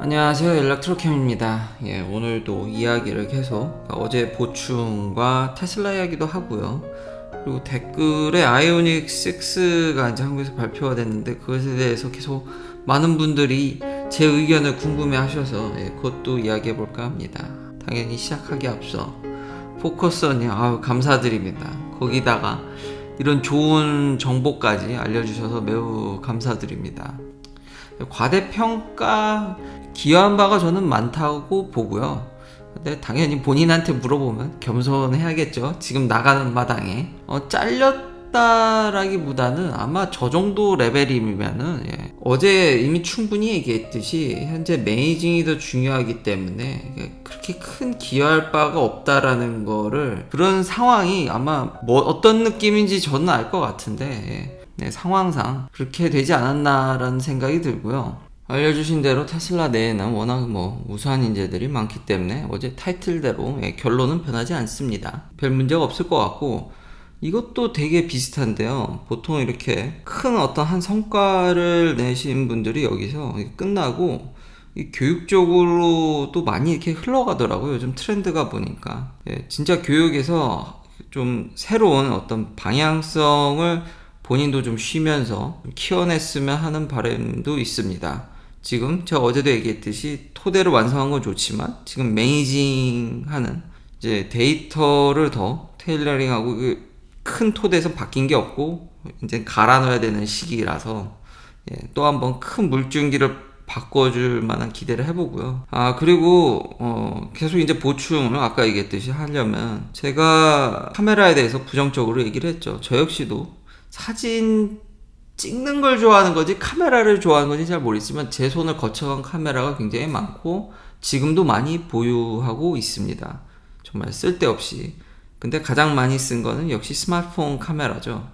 안녕하세요, 일렉트로캠입니다. 오늘도 이야기를 계속 어제 보충과 테슬라 이야기도 하고요. 그리고 댓글에 아이오닉 6가 이제 한국에서 발표가 됐는데 그것에 대해서 계속 많은 분들이 제 의견을 궁금해 하셔서 그것도 이야기해 볼까 합니다. 당연히 시작하기 앞서 포커스님 감사드립니다. 거기다가 이런 좋은 정보까지 알려주셔서 매우 감사드립니다. 과대평가 기여한 바가 저는 많다고 보고요. 근데 당연히 본인한테 물어보면 겸손해야겠죠. 지금 나가는 마당에 잘렸다라기보다는 아마 저 정도 레벨이면은 어제 이미 충분히 얘기했듯이 현재 매니징이 더 중요하기 때문에 그렇게 큰 기여할 바가 없다라는 거를 그런 상황이 아마 뭐 어떤 느낌인지 저는 알 것 같은데 상황상 그렇게 되지 않았나라는 생각이 들고요. 알려주신 대로 테슬라 내에는 워낙 우수한 인재들이 많기 때문에 어제 타이틀대로 결론은 변하지 않습니다. 별 문제가 없을 것 같고 이것도 되게 비슷한데요. 보통 이렇게 큰 어떤 한 성과를 내신 분들이 여기서 끝나고 교육적으로도 많이 이렇게 흘러가더라고요. 요즘 트렌드가 보니까 진짜 교육에서 좀 새로운 어떤 방향성을 본인도 좀 쉬면서 키워냈으면 하는 바람도 있습니다. 지금 제가 어제도 얘기했듯이 토대를 완성한 건 좋지만 지금 매니징하는 이제 데이터를 더 테일러링하고 큰 토대에서 바뀐 게 없고 이제 갈아넣어야 되는 시기라서 또 한번 큰 물줄기를 바꿔줄 만한 기대를 해보고요. 그리고 계속 이제 보충을 아까 얘기했듯이 하려면 제가 카메라에 대해서 부정적으로 얘기를 했죠. 저 역시도 사진 찍는 걸 좋아하는 거지 카메라를 좋아하는 건지 잘 모르겠지만 제 손을 거쳐간 카메라가 굉장히 많고 지금도 많이 보유하고 있습니다. 정말 쓸데없이. 근데 가장 많이 쓴 거는 역시 스마트폰 카메라죠.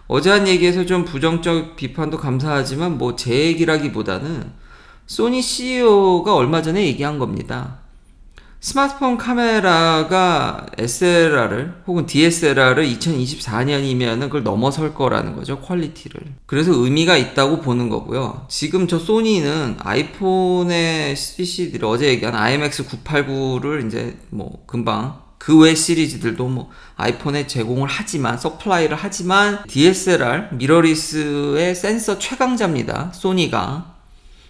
어제 한 얘기에서 좀 부정적 비판도 감사하지만 제 얘기라기보다는 소니 CEO가 얼마 전에 얘기한 겁니다. 스마트폰 카메라가 SLR을 혹은 DSLR을 2024년이면 그걸 넘어설 거라는 거죠. 퀄리티를. 그래서 의미가 있다고 보는 거고요. 지금 저 소니는 아이폰의 CCD를 어제 얘기한 IMX989를 이제 금방 그 외 시리즈들도 아이폰에 제공을 하지만 서플라이를 하지만 DSLR 미러리스의 센서 최강자입니다. 소니가.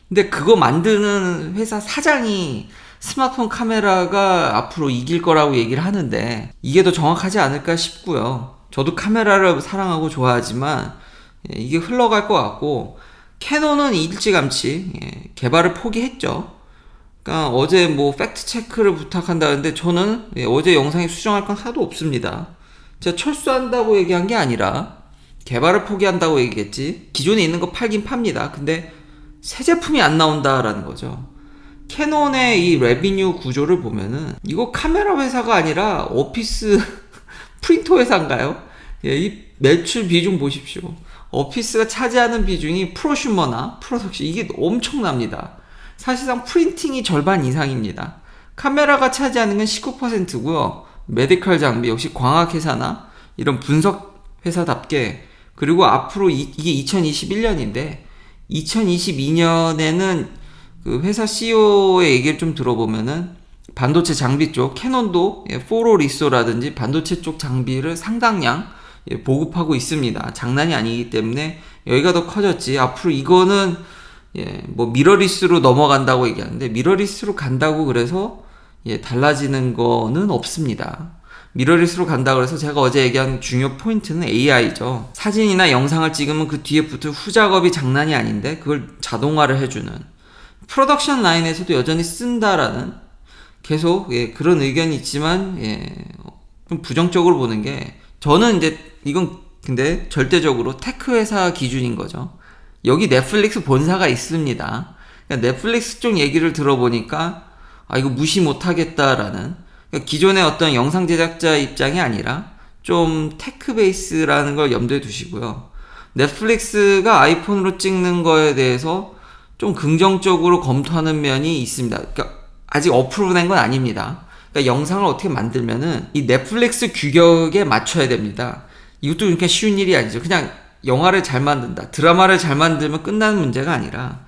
근데 그거 만드는 회사 사장이 스마트폰 카메라가 앞으로 이길 거라고 얘기를 하는데 이게 더 정확하지 않을까 싶고요. 저도 카메라를 사랑하고 좋아하지만 이게 흘러갈 것 같고 캐논은 일찌감치 개발을 포기했죠. 그러니까 어제 팩트 체크를 부탁한다는데 저는 어제 영상에 수정할 건 하나도 없습니다. 제가 철수한다고 얘기한 게 아니라 개발을 포기한다고 얘기했지 기존에 있는 거 팔긴 팝니다. 근데 새 제품이 안 나온다라는 거죠. 캐논의 이 레비뉴 구조를 보면은 이거 카메라 회사가 아니라 오피스 프린터 회사인가요? 이 매출 비중 보십시오. 오피스가 차지하는 비중이 프로슈머나 프로덕션 이게 엄청납니다. 사실상 프린팅이 절반 이상입니다. 카메라가 차지하는 건 19%고요. 메디컬 장비 역시 광학 회사나 이런 분석 회사답게 그리고 앞으로 이게 2021년인데 2022년에는 그 회사 CEO의 얘기를 좀 들어보면은 반도체 장비 쪽 캐논도 포로리소라든지 반도체 쪽 장비를 상당량 보급하고 있습니다. 장난이 아니기 때문에 여기가 더 커졌지. 앞으로 이거는 미러리스로 넘어간다고 얘기하는데 미러리스로 간다고 그래서 달라지는 거는 없습니다. 미러리스로 간다고 해서 제가 어제 얘기한 중요 포인트는 AI죠. 사진이나 영상을 찍으면 그 뒤에 붙을 후작업이 장난이 아닌데 그걸 자동화를 해주는 프로덕션 라인에서도 여전히 쓴다라는 계속 그런 의견이 있지만 좀 부정적으로 보는 게 저는 이제 이건 근데 절대적으로 테크 회사 기준인 거죠. 여기 넷플릭스 본사가 있습니다. 그러니까 넷플릭스 쪽 얘기를 들어보니까 이거 무시 못하겠다라는 그러니까 기존의 어떤 영상 제작자 입장이 아니라 좀 테크 베이스라는 걸 염두에 두시고요. 넷플릭스가 아이폰으로 찍는 거에 대해서 좀 긍정적으로 검토하는 면이 있습니다. 그러니까 아직 어프로브 된 건 아닙니다. 그러니까 영상을 어떻게 만들면은 이 넷플릭스 규격에 맞춰야 됩니다. 이것도 그렇게 쉬운 일이 아니죠. 그냥 영화를 잘 만든다, 드라마를 잘 만들면 끝나는 문제가 아니라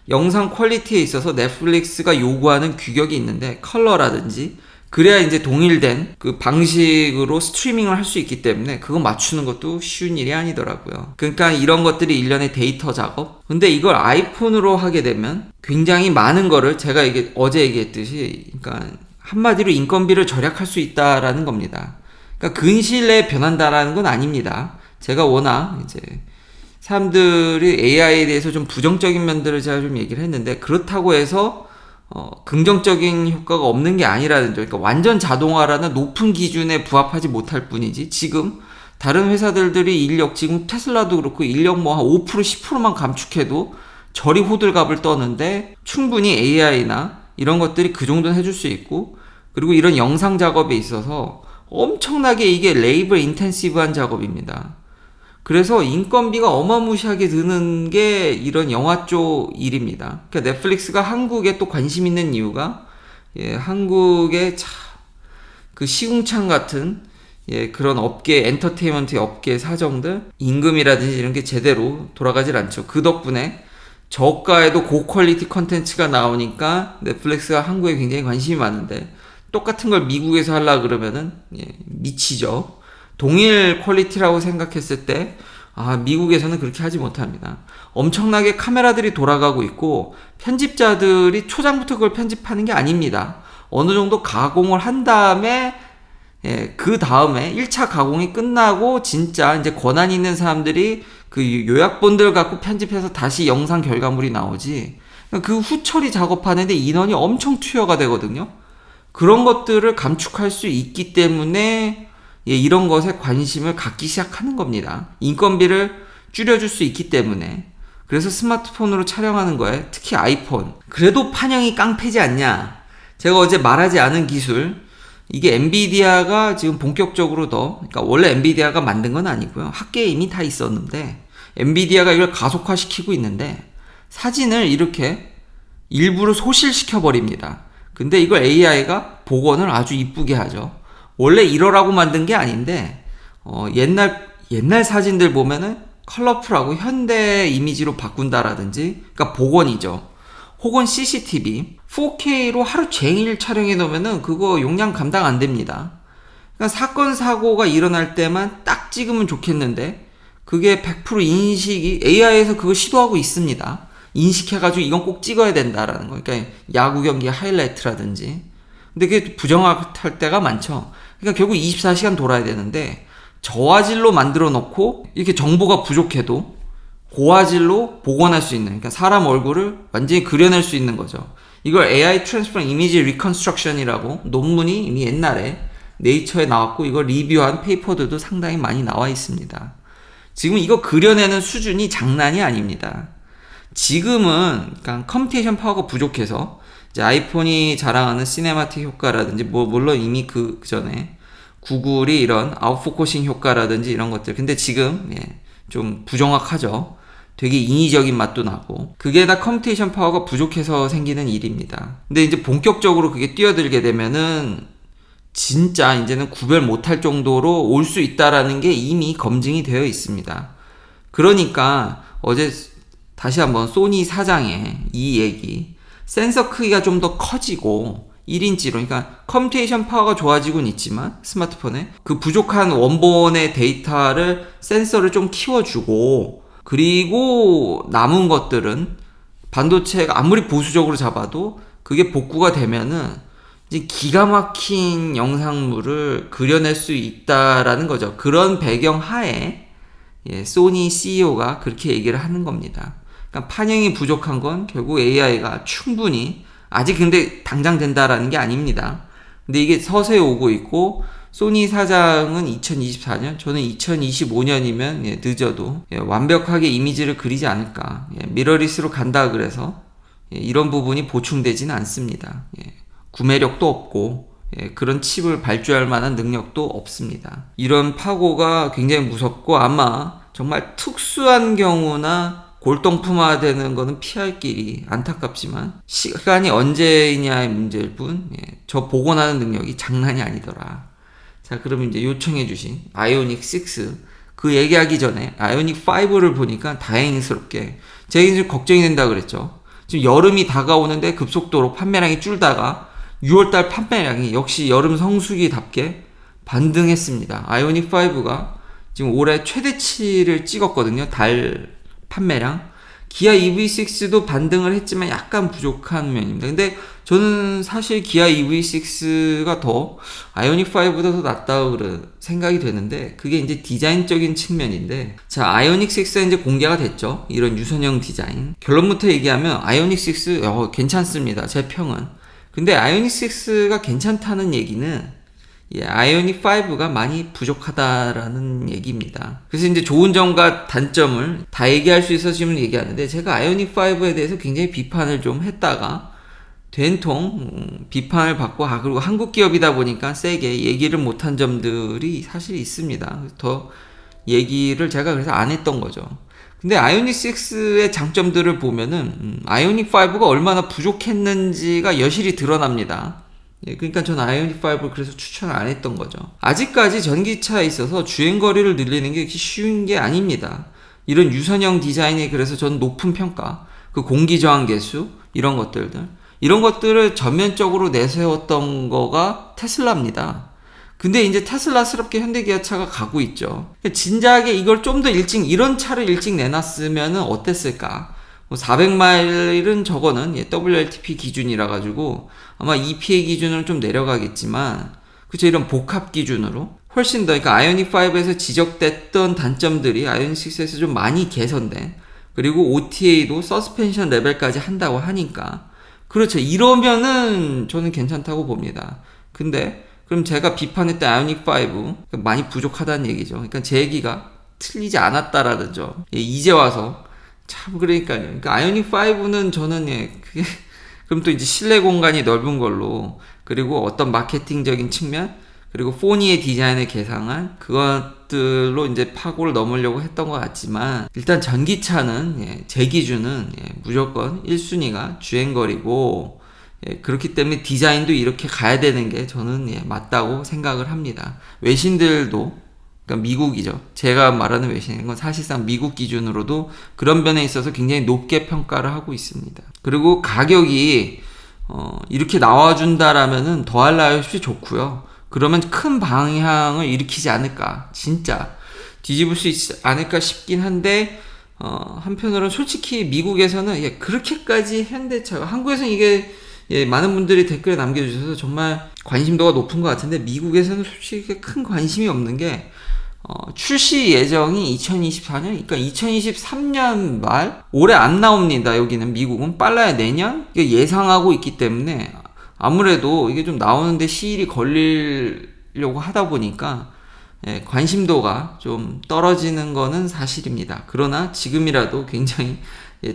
영상 퀄리티에 있어서 넷플릭스가 요구하는 규격이 있는데 컬러라든지 그래야 이제 동일된 그 방식으로 스트리밍을 할 수 있기 때문에 그거 맞추는 것도 쉬운 일이 아니더라고요. 그러니까 이런 것들이 일련의 데이터 작업. 근데 이걸 아이폰으로 하게 되면 굉장히 많은 거를 제가 이게 어제 얘기했듯이 그러니까 한마디로 인건비를 절약할 수 있다라는 겁니다. 그러니까 근시일 내에 변한다라는 건 아닙니다. 제가 워낙 이제 사람들이 AI에 대해서 좀 부정적인 면들을 제가 좀 얘기를 했는데 그렇다고 해서 긍정적인 효과가 없는 게 아니라는 점. 그러니까 완전 자동화라는 높은 기준에 부합하지 못할 뿐이지 지금 다른 회사들이 인력 지금 테슬라도 그렇고 인력 뭐 한 5% 10%만 감축해도 저리 호들갑을 떠는데 충분히 AI나 이런 것들이 그 정도는 해줄 수 있고 그리고 이런 영상 작업에 있어서 엄청나게 이게 레이버 인텐시브한 작업입니다. 그래서 인건비가 어마무시하게 드는 게 이런 영화 쪽 일입니다. 그러니까 넷플릭스가 한국에 또 관심 있는 이유가 한국의 그 시궁창 같은 그런 업계 엔터테인먼트 업계 사정들 임금이라든지 이런 게 제대로 돌아가질 않죠. 그 덕분에 저가에도 고퀄리티 컨텐츠가 나오니까 넷플릭스가 한국에 굉장히 관심이 많은데 똑같은 걸 미국에서 하려고 그러면은 미치죠. 동일 퀄리티라고 생각했을 때 미국에서는 그렇게 하지 못합니다. 엄청나게 카메라들이 돌아가고 있고 편집자들이 초장부터 그걸 편집하는 게 아닙니다. 어느 정도 가공을 한 다음에 그 다음에 1차 가공이 끝나고 진짜 이제 권한 있는 사람들이 그 요약본들 갖고 편집해서 다시 영상 결과물이 나오지. 그 후처리 작업하는데 인원이 엄청 투여가 되거든요. 그런 것들을 감축할 수 있기 때문에 이런 것에 관심을 갖기 시작하는 겁니다. 인건비를 줄여줄 수 있기 때문에. 그래서 스마트폰으로 촬영하는 거에 특히 아이폰. 그래도 판형이 깡패지 않냐. 제가 어제 말하지 않은 기술. 이게 엔비디아가 지금 본격적으로 그러니까 원래 엔비디아가 만든 건 아니고요. 학계에 이미 다 있었는데 엔비디아가 이걸 가속화시키고 있는데 사진을 이렇게 일부러 소실시켜 버립니다. 근데 이걸 AI가 복원을 아주 이쁘게 하죠. 원래 이러라고 만든 게 아닌데 옛날 사진들 보면은 컬러풀하고 현대 이미지로 바꾼다라든지 그러니까 복원이죠. 혹은 CCTV 4K로 하루 종일 촬영해 놓으면은 그거 용량 감당 안 됩니다. 그러니까 사건 사고가 일어날 때만 딱 찍으면 좋겠는데 그게 100% 인식이 AI에서 그거 시도하고 있습니다. 인식해가지고 이건 꼭 찍어야 된다라는 거. 그러니까 야구 경기 하이라이트라든지. 근데 그게 부정확할 때가 많죠. 그러니까 결국 24시간 돌아야 되는데 저화질로 만들어 놓고 이렇게 정보가 부족해도 고화질로 복원할 수 있는 그러니까 사람 얼굴을 완전히 그려낼 수 있는 거죠. 이걸 AI Transform Image Reconstruction이라고 논문이 이미 옛날에 네이처에 나왔고 이걸 리뷰한 페이퍼들도 상당히 많이 나와 있습니다. 지금 이거 그려내는 수준이 장난이 아닙니다. 지금은 그러니까 컴퓨테이션 파워가 부족해서 이제 아이폰이 자랑하는 시네마틱 효과라든지 물론 이미 그 전에 구글이 이런 아웃포커싱 효과라든지 이런 것들 근데 지금 좀 부정확하죠. 되게 인위적인 맛도 나고 그게 다 컴퓨테이션 파워가 부족해서 생기는 일입니다. 근데 이제 본격적으로 그게 뛰어들게 되면은 진짜 이제는 구별 못할 정도로 올 수 있다라는 게 이미 검증이 되어 있습니다. 그러니까 어제 다시 한번 소니 사장의 이 얘기 센서 크기가 좀 더 커지고 1인치로 그러니까 컴퓨테이션 파워가 좋아지고는 있지만 스마트폰에 그 부족한 원본의 데이터를 센서를 좀 키워주고 그리고 남은 것들은 반도체가 아무리 보수적으로 잡아도 그게 복구가 되면은 이제 기가 막힌 영상물을 그려낼 수 있다라는 거죠. 그런 배경 하에 소니 CEO가 그렇게 얘기를 하는 겁니다. 그러니까 판형이 부족한 건 결국 AI가 충분히 아직 근데 당장 된다라는 게 아닙니다. 근데 이게 서서히 오고 있고 소니 사장은 2024년 저는 2025년이면 늦어도 완벽하게 이미지를 그리지 않을까. 미러리스로 간다 그래서 이런 부분이 보충되지는 않습니다. 구매력도 없고 그런 칩을 발주할 만한 능력도 없습니다. 이런 파고가 굉장히 무섭고 아마 정말 특수한 경우나 골동품화되는 거는 피할 길이 안타깝지만 시간이 언제냐의 문제일 뿐 저 복원하는 능력이 장난이 아니더라. 자 그럼 이제 요청해 주신 아이오닉 6 그 얘기하기 전에 아이오닉 5를 보니까 다행스럽게 제가 이제 걱정이 된다 그랬죠. 지금 여름이 다가오는데 급속도로 판매량이 줄다가 6월달 판매량이 역시 여름 성수기답게 반등했습니다. 아이오닉 5가 지금 올해 최대치를 찍었거든요. 달 판매량. 기아 EV6도 반등을 했지만 약간 부족한 면입니다. 근데 저는 사실 기아 EV6가 더 아이오닉 5보다 더 낫다고 생각이 되는데, 그게 이제 디자인적인 측면인데, 자, 아이오닉 6가 이제 공개가 됐죠. 이런 유선형 디자인. 결론부터 얘기하면 아이오닉 6 괜찮습니다. 제 평은. 근데 아이오닉 6가 괜찮다는 얘기는 아이오닉 5가 많이 부족하다라는 얘기입니다. 그래서 이제 좋은 점과 단점을 다 얘기할 수 있어서 지금 얘기하는데, 제가 아이오닉 5에 대해서 굉장히 비판을 좀 했다가 된통 비판을 받고, 그리고 한국 기업이다 보니까 세게 얘기를 못한 점들이 사실 있습니다. 더 얘기를 제가 그래서 안 했던 거죠. 근데 아이오닉 6의 장점들을 보면은 아이오닉 5가 얼마나 부족했는지가 여실히 드러납니다. 그러니까 저는 아이오닉 5를 그래서 추천을 안 했던 거죠. 아직까지 전기차에 있어서 주행거리를 늘리는 게 이렇게 쉬운 게 아닙니다. 이런 유선형 디자인에 그래서 저는 높은 평가, 그 공기저항 계수, 이런 것들을 전면적으로 내세웠던 거가 테슬라입니다. 근데 이제 테슬라스럽게 현대기아차가 가고 있죠. 진작에 이걸 좀 더 이런 차를 일찍 내놨으면 어땠을까? 400마일은 저거는 WLTP 기준이라 가지고 아마 EPA 기준으로 좀 내려가겠지만, 그쵸, 이런 복합 기준으로 훨씬 더, 그러니까 아이오닉 5에서 지적됐던 단점들이 아이오닉 6에서 좀 많이 개선된, 그리고 OTA도 서스펜션 레벨까지 한다고 하니까, 그렇죠, 이러면은 저는 괜찮다고 봅니다. 근데 그럼 제가 비판했던 아이오닉 5 많이 부족하다는 얘기죠. 그러니까 제 얘기가 틀리지 않았다라는 점. 이제 와서 참, 그러니까요. 그러니까 아이오닉 5는 저는 그게 그럼 또 이제 실내 공간이 넓은 걸로, 그리고 어떤 마케팅적인 측면, 그리고 포니의 디자인을 개상한 그것들로 이제 파고를 넘으려고 했던 것 같지만, 일단 전기차는 제 기준은 무조건 1순위가 주행거리고, 그렇기 때문에 디자인도 이렇게 가야 되는 게 저는 맞다고 생각을 합니다. 외신들도, 그러니까 미국이죠. 제가 말하는 외신인 건 사실상 미국 기준으로도 그런 면에 있어서 굉장히 높게 평가를 하고 있습니다. 그리고 가격이 이렇게 나와준다라면은 더할 나위 없이 좋고요. 그러면 큰 방향을 일으키지 않을까, 진짜 뒤집을 수 있지 않을까 싶긴 한데, 한편으로는 솔직히 미국에서는 그렇게까지 현대차가, 한국에서는 이게 많은 분들이 댓글에 남겨주셔서 정말 관심도가 높은 것 같은데, 미국에서는 솔직히 큰 관심이 없는 게, 출시 예정이 2024년, 그러니까 2023년 말, 올해 안 나옵니다. 여기는 미국은 빨라야 내년 예상하고 있기 때문에, 아무래도 이게 좀 나오는데 시일이 걸리려고 하다 보니까 관심도가 좀 떨어지는 거는 사실입니다. 그러나 지금이라도 굉장히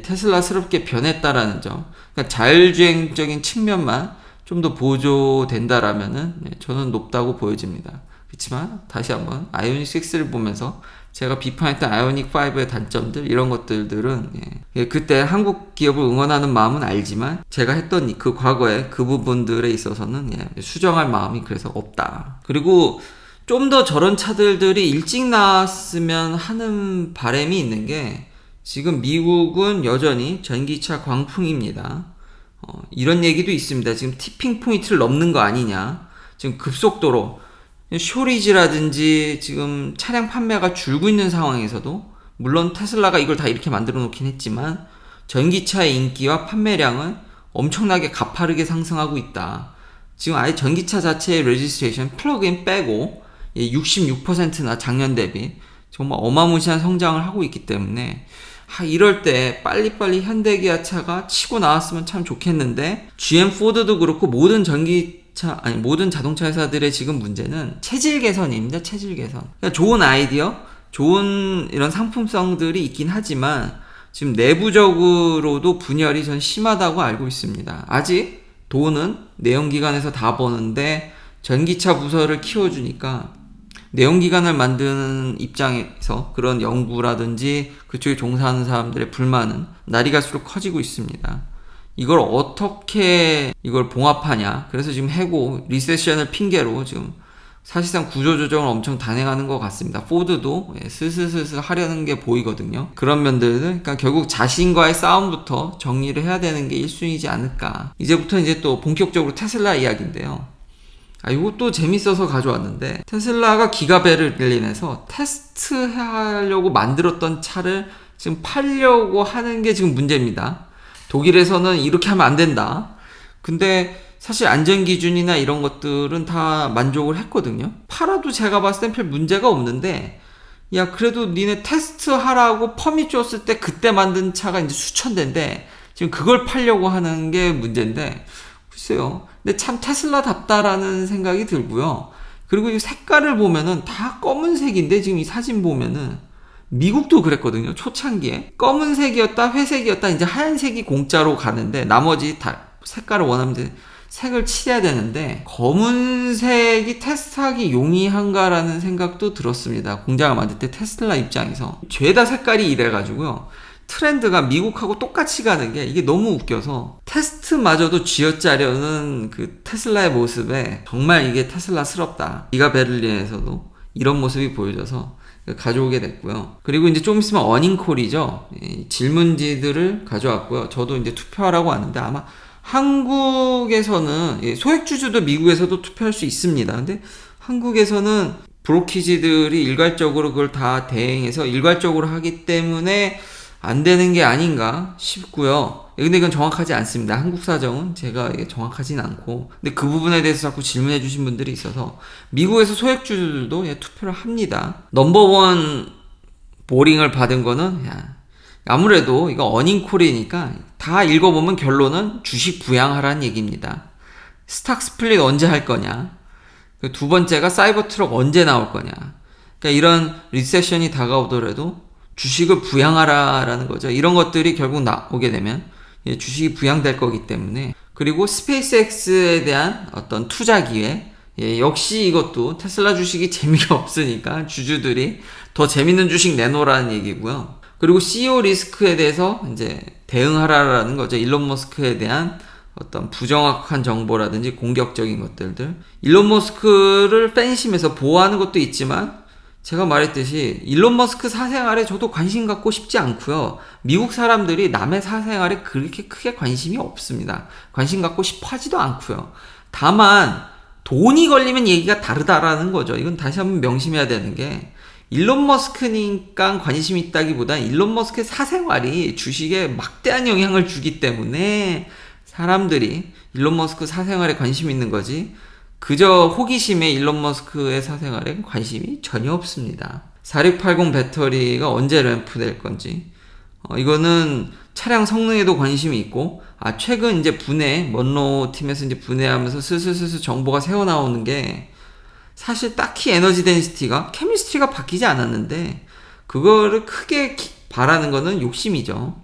테슬라스럽게 변했다라는 점, 그러니까 자율주행적인 측면만 좀 더 보조된다라면은 저는 높다고 보여집니다. 그렇지만 다시 한번 아이오닉 6를 보면서 제가 비판했던 아이오닉 5의 단점들, 이런 것들은 그때 한국 기업을 응원하는 마음은 알지만, 제가 했던 그 과거에 그 부분들에 있어서는 수정할 마음이 그래서 없다. 그리고 좀 더 저런 차들이 일찍 나왔으면 하는 바람이 있는 게, 지금 미국은 여전히 전기차 광풍입니다. 이런 얘기도 있습니다. 지금 티핑 포인트를 넘는 거 아니냐. 지금 급속도로 쇼리지라든지 지금 차량 판매가 줄고 있는 상황에서도, 물론 테슬라가 이걸 다 이렇게 만들어 놓긴 했지만, 전기차의 인기와 판매량은 엄청나게 가파르게 상승하고 있다. 지금 아예 전기차 자체의 레지스트레이션 플러그인 빼고 66%나 작년 대비 정말 어마무시한 성장을 하고 있기 때문에, 이럴 때 빨리빨리 현대기아차가 치고 나왔으면 참 좋겠는데, GM 포드도 그렇고 모든 모든 자동차 회사들의 지금 문제는 체질 개선입니다. 체질 개선. 그러니까 좋은 아이디어, 좋은 이런 상품성들이 있긴 하지만, 지금 내부적으로도 분열이 전 심하다고 알고 있습니다. 아직 돈은 내연기관에서 다 버는데 전기차 부서를 키워주니까, 내연기관을 만드는 입장에서 그런 연구라든지 그쪽에 종사하는 사람들의 불만은 날이 갈수록 커지고 있습니다. 이걸 어떻게 이걸 봉합하냐. 그래서 지금 해고, 리세션을 핑계로 지금 사실상 구조조정을 엄청 단행하는 것 같습니다. 포드도 슬슬슬슬 하려는 게 보이거든요. 그런 면들은 그러니까 결국 자신과의 싸움부터 정리를 해야 되는 게 1순위지 않을까. 이제부터 이제 또 본격적으로 테슬라 이야기인데요. 이것도 재밌어서 가져왔는데, 테슬라가 기가베를린에서 테스트하려고 만들었던 차를 지금 팔려고 하는 게 지금 문제입니다. 독일에서는 이렇게 하면 안 된다. 근데 사실 안전기준이나 이런 것들은 다 만족을 했거든요. 팔아도 제가 봤을 땐 별 문제가 없는데, 야, 그래도 니네 테스트 하라고 퍼밋 줬을 때 그때 만든 차가 이제 수천 대인데, 지금 그걸 팔려고 하는 게 문제인데, 글쎄요. 근데 참 테슬라답다라는 생각이 들고요. 그리고 이 색깔을 보면은 다 검은색인데, 지금 이 사진 보면은, 미국도 그랬거든요. 초창기에. 검은색이었다, 회색이었다, 이제 하얀색이 공짜로 가는데, 나머지 다 색깔을 원하면 이제 색을 칠해야 되는데 검은색이 테스트하기 용이한가라는 생각도 들었습니다. 공장을 만들 때 테슬라 입장에서 죄다 색깔이 이래가지고요. 트렌드가 미국하고 똑같이 가는 게 이게 너무 웃겨서 테스트마저도 쥐어짜려는 그 테슬라의 모습에 정말 이게 테슬라스럽다. 기가베를린에서도 이런 모습이 보여져서 가져오게 됐고요. 그리고 이제 좀 있으면 어닝콜이죠. 질문지들을 가져왔고요. 저도 이제 투표하라고 하는데 아마 한국에서는 소액주주도 미국에서도 투표할 수 있습니다. 근데 한국에서는 브로키지들이 일괄적으로 그걸 다 대행해서 일괄적으로 하기 때문에 안 되는 게 아닌가 싶고요. 근데 이건 정확하지 않습니다. 한국 사정은 제가 정확하진 않고, 근데 그 부분에 대해서 자꾸 질문해 주신 분들이 있어서 미국에서 소액주주들도 투표를 합니다. 넘버원 보링을 받은 거는 아무래도 이거 어닝콜이니까 다 읽어보면 결론은 주식 부양하라는 얘기입니다. 스탁 스플릿 언제 할 거냐? 두 번째가 사이버 트럭 언제 나올 거냐? 그러니까 이런 리세션이 다가오더라도 주식을 부양하라라는 거죠. 이런 것들이 결국 나오게 되면 주식이 부양될 거기 때문에. 그리고 스페이스X에 대한 어떤 투자 기회, 역시 이것도 테슬라 주식이 재미가 없으니까 주주들이 더 재밌는 주식 내놓으라는 얘기고요. 그리고 CEO 리스크에 대해서 이제 대응하라라는 거죠. 일론 머스크에 대한 어떤 부정확한 정보라든지 공격적인 것들들. 일론 머스크를 팬심에서 보호하는 것도 있지만 제가 말했듯이 일론 머스크 사생활에 저도 관심 갖고 싶지 않고요. 미국 사람들이 남의 사생활에 그렇게 크게 관심이 없습니다. 관심 갖고 싶어 하지도 않고요. 다만 돈이 걸리면 얘기가 다르다라는 거죠. 이건 다시 한번 명심해야 되는 게 일론 머스크니까 관심이 있다기보다 일론 머스크의 사생활이 주식에 막대한 영향을 주기 때문에 사람들이 일론 머스크 사생활에 관심이 있는 거지 그저 호기심에 일론 머스크의 사생활에 관심이 전혀 없습니다. 4680 배터리가 언제 램프될 건지 이거는 차량 성능에도 관심이 있고 최근 이제 분해 먼로 팀에서 이제 분해하면서 슬슬 정보가 새어나오는 게 사실 딱히 에너지 덴시티가 케미스트리가 바뀌지 않았는데 그거를 크게 바라는 거는 욕심이죠.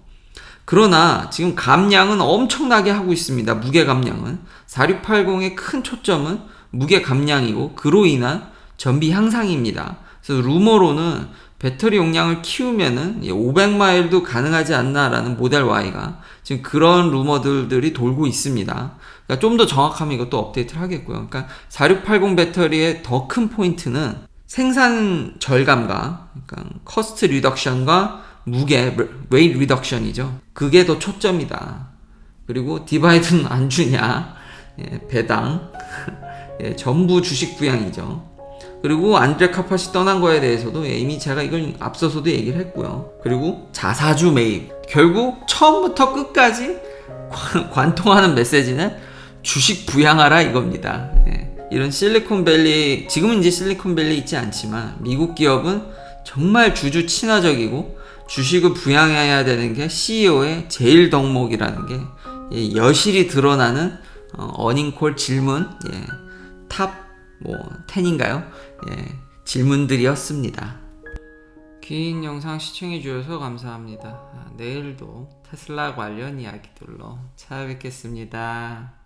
그러나 지금 감량은 엄청나게 하고 있습니다. 무게 감량은 4680의 큰 초점은 무게 감량이고 그로 인한 전비 향상입니다. 그래서 루머로는 배터리 용량을 키우면은 500마일도 가능하지 않나라는 모델 Y가 지금 그런 루머들이 돌고 있습니다. 그러니까 좀 더 정확하면 이것도 업데이트를 하겠고요. 그러니까 4680 배터리의 더 큰 포인트는 생산 절감과 그러니까 커스트 리덕션과 무게 웨이트 리덕션이죠. 그게 더 초점이다. 그리고 디바이드는 안 주냐? 배당 전부 주식 부양이죠. 그리고 안드레 카파시 떠난 거에 대해서도 이미 제가 이걸 앞서서도 얘기를 했고요. 그리고 자사주 매입. 결국 처음부터 끝까지 관통하는 메시지는 주식 부양하라 이겁니다. 이런 실리콘밸리, 지금은 이제 실리콘밸리 있지 않지만 미국 기업은 정말 주주 친화적이고 주식을 부양해야 되는 게 CEO의 제일 덕목이라는 게 여실히 드러나는 어닝콜 질문 탑 10인가요? 질문들이었습니다. 긴 영상 시청해주셔서 감사합니다. 내일도 테슬라 관련 이야기들로 찾아뵙겠습니다.